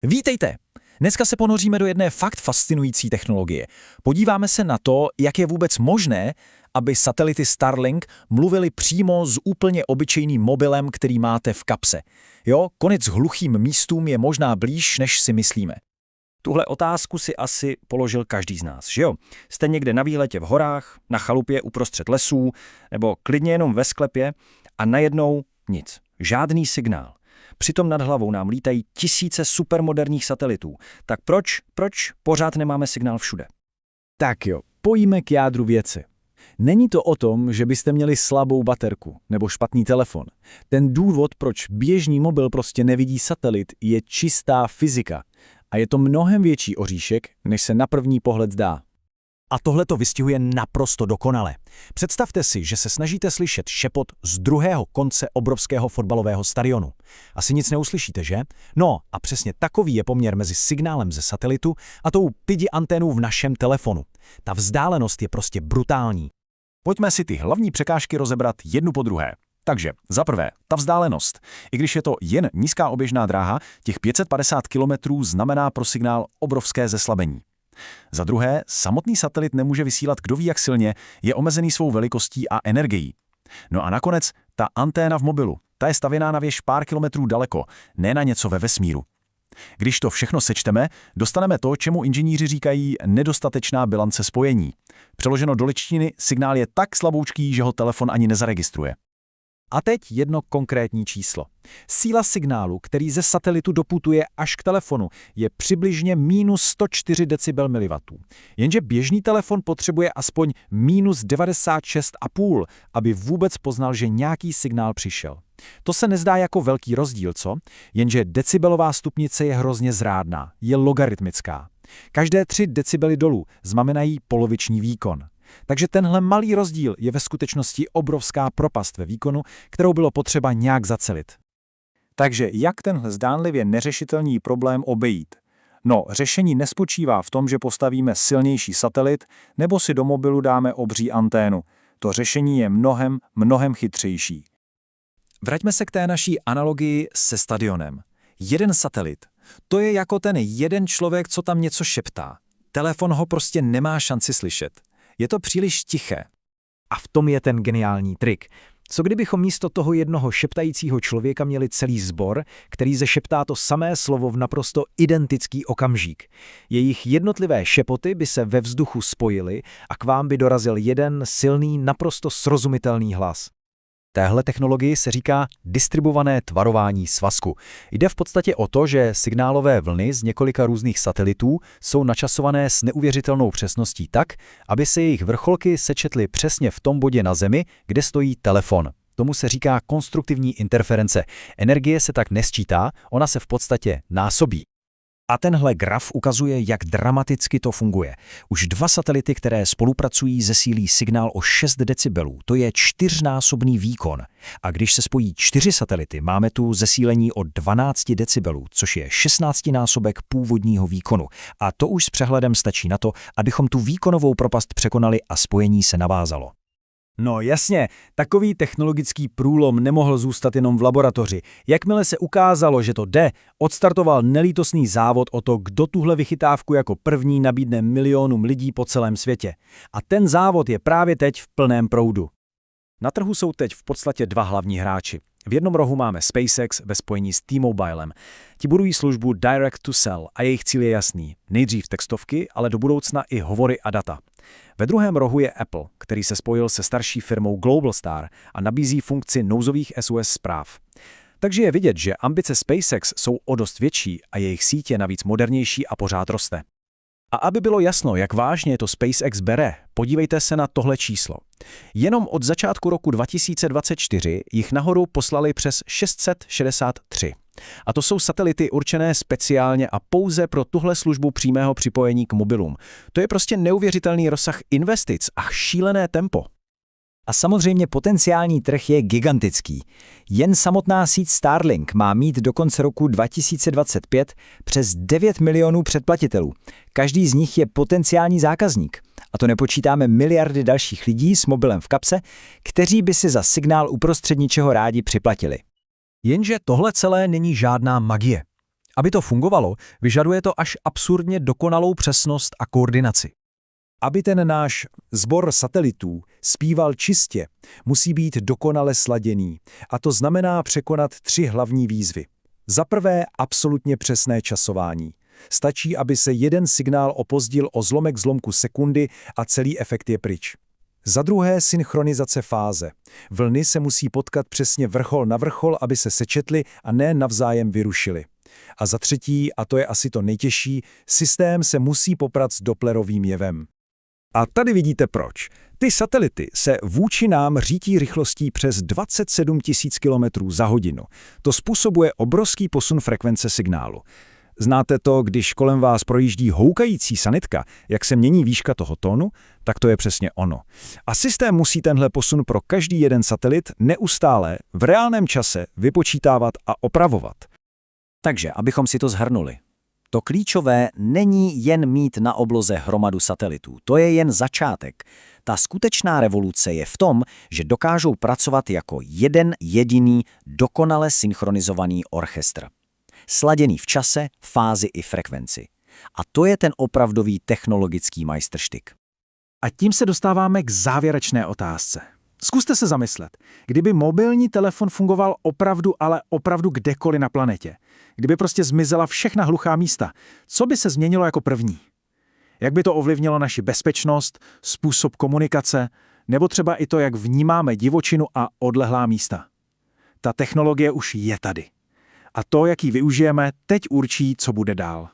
Vítejte! Dneska se ponoříme do jedné fakt fascinující technologie. Podíváme se na to, jak je vůbec možné, aby satelity Starlink mluvily přímo s úplně obyčejným mobilem, který máte v kapse. Jo, konec hluchým místům je možná blíž, než si myslíme. Tuhle otázku si asi položil každý z nás, že jo? Jste někde na výletě v horách, na chalupě uprostřed lesů, nebo klidně jenom ve sklepě a najednou nic, žádný signál. Přitom nad hlavou nám lítají tisíce supermoderních satelitů. Tak proč pořád nemáme signál všude? Tak jo, pojďme k jádru věci. Není to o tom, že byste měli slabou baterku nebo špatný telefon. Ten důvod, proč běžný mobil prostě nevidí satelit, je čistá fyzika. A je to mnohem větší oříšek, než se na první pohled zdá. A tohle to vystihuje naprosto dokonale. Představte si, že se snažíte slyšet šepot z druhého konce obrovského fotbalového stadionu. Asi nic neuslyšíte, že? No a přesně takový je poměr mezi signálem ze satelitu a tou pidi anténou v našem telefonu. Ta vzdálenost je prostě brutální. Pojďme si ty hlavní překážky rozebrat jednu po druhé. Takže, za prvé, ta vzdálenost. I když je to jen nízká oběžná dráha, těch 550 km znamená pro signál obrovské zeslabení. Za druhé, samotný satelit nemůže vysílat kdo ví jak silně, je omezený svou velikostí a energií. No a nakonec, ta anténa v mobilu, ta je stavěná na věž pár kilometrů daleko, ne na něco ve vesmíru. Když to všechno sečteme, dostaneme to, čemu inženýři říkají nedostatečná bilance spojení. Přeloženo do ličtiny, signál je tak slaboučký, že ho telefon ani nezaregistruje. A teď jedno konkrétní číslo. Síla signálu, který ze satelitu doputuje až k telefonu, je přibližně minus 104 decibel Jenže běžný telefon potřebuje aspoň minus 96,5, aby vůbec poznal, že nějaký signál přišel. To se nezdá jako velký rozdíl, co? Jenže decibelová stupnice je hrozně zrádná, je logaritmická. Každé 3 decibely dolů znamenají poloviční výkon. Takže tenhle malý rozdíl je ve skutečnosti obrovská propast ve výkonu, kterou bylo potřeba nějak zacelit. Takže jak tenhle zdánlivě neřešitelný problém obejít? No, řešení nespočívá v tom, že postavíme silnější satelit nebo si do mobilu dáme obří anténu. To řešení je mnohem chytřejší. Vraťme se k té naší analogii se stadionem. Jeden satelit. To je jako ten jeden člověk, co tam něco šeptá. Telefon ho prostě nemá šanci slyšet. Je to příliš tiché. A v tom je ten geniální trik. Co kdybychom místo toho jednoho šeptajícího člověka měli celý sbor, který zešeptá to samé slovo v naprosto identický okamžik. Jejich jednotlivé šepoty by se ve vzduchu spojily a k vám by dorazil jeden silný, naprosto srozumitelný hlas. Téhle technologii se říká distribuované tvarování svazku. Jde v podstatě o to, že signálové vlny z několika různých satelitů jsou načasované s neuvěřitelnou přesností tak, aby se jejich vrcholky sečetly přesně v tom bodě na Zemi, kde stojí telefon. Tomu se říká konstruktivní interference. Energie se tak nesčítá, ona se v podstatě násobí. A tenhle graf ukazuje, jak dramaticky to funguje. Už 2 satelity, které spolupracují, zesílí signál o 6 decibelů. To je 4násobný výkon. A když se spojí 4 satelity, máme tu zesílení o 12 decibelů, což je 16násobek původního výkonu. A to už s přehledem stačí na to, abychom tu výkonovou propast překonali a spojení se navázalo. No jasně, takový technologický průlom nemohl zůstat jenom v laboratoři. Jakmile se ukázalo, že to jde, odstartoval nelítostný závod o to, kdo tuhle vychytávku jako první nabídne milionům lidí po celém světě. A ten závod je právě teď v plném proudu. Na trhu jsou teď v podstatě 2 hlavní hráči. V jednom rohu máme SpaceX ve spojení s T-Mobilem. Ti budují službu Direct to Cell a jejich cíl je jasný. Nejdřív textovky, ale do budoucna i hovory a data. Ve druhém rohu je Apple, který se spojil se starší firmou Globalstar a nabízí funkci nouzových SOS zpráv. Takže je vidět, že ambice SpaceX jsou o dost větší a jejich síť je navíc modernější a pořád roste. A aby bylo jasno, jak vážně to SpaceX bere, podívejte se na tohle číslo. Jenom od začátku roku 2024 jich nahoru poslali přes 663. A to jsou satelity určené speciálně a pouze pro tuhle službu přímého připojení k mobilům. To je prostě neuvěřitelný rozsah investic a šílené tempo. A samozřejmě potenciální trh je gigantický. Jen samotná síť Starlink má mít do konce roku 2025 přes 9 milionů předplatitelů. Každý z nich je potenciální zákazník. A to nepočítáme miliardy dalších lidí s mobilem v kapse, kteří by si za signál uprostřed ničeho rádi připlatili. Jenže tohle celé není žádná magie. Aby to fungovalo, vyžaduje to až absurdně dokonalou přesnost a koordinaci. Aby ten náš sbor satelitů zpíval čistě, musí být dokonale sladěný. A to znamená překonat 3 hlavní výzvy. Za prvé absolutně přesné časování. Stačí, aby se jeden signál opozdil o zlomek zlomku sekundy a celý efekt je pryč. Za druhé synchronizace fáze. Vlny se musí potkat přesně vrchol na vrchol, aby se sečetly a ne navzájem vyrušily. A za třetí, a to je asi to nejtěžší, systém se musí poprat s Dopplerovým jevem. A tady vidíte proč. Ty satelity se vůči nám řítí rychlostí přes 27 000 km za hodinu. To způsobuje obrovský posun frekvence signálu. Znáte to, když kolem vás projíždí houkající sanitka, jak se mění výška toho tónu? Tak to je přesně ono. A systém musí tenhle posun pro každý jeden satelit neustále v reálném čase vypočítávat a opravovat. Takže, abychom si to shrnuli. To klíčové není jen mít na obloze hromadu satelitů. To je jen začátek. Ta skutečná revoluce je v tom, že dokážou pracovat jako jeden jediný dokonale synchronizovaný orchestr. Sladěný v čase, fázi i frekvenci. A to je ten opravdový technologický majstrštyk. A tím se dostáváme k závěrečné otázce. Zkuste se zamyslet, kdyby mobilní telefon fungoval opravdu, ale opravdu kdekoliv na planetě, kdyby prostě zmizela všechna hluchá místa, co by se změnilo jako první? Jak by to ovlivnilo naši bezpečnost, způsob komunikace, nebo třeba i to, jak vnímáme divočinu a odlehlá místa? Ta technologie už je tady. A to, jak ji využijeme, teď určí, co bude dál.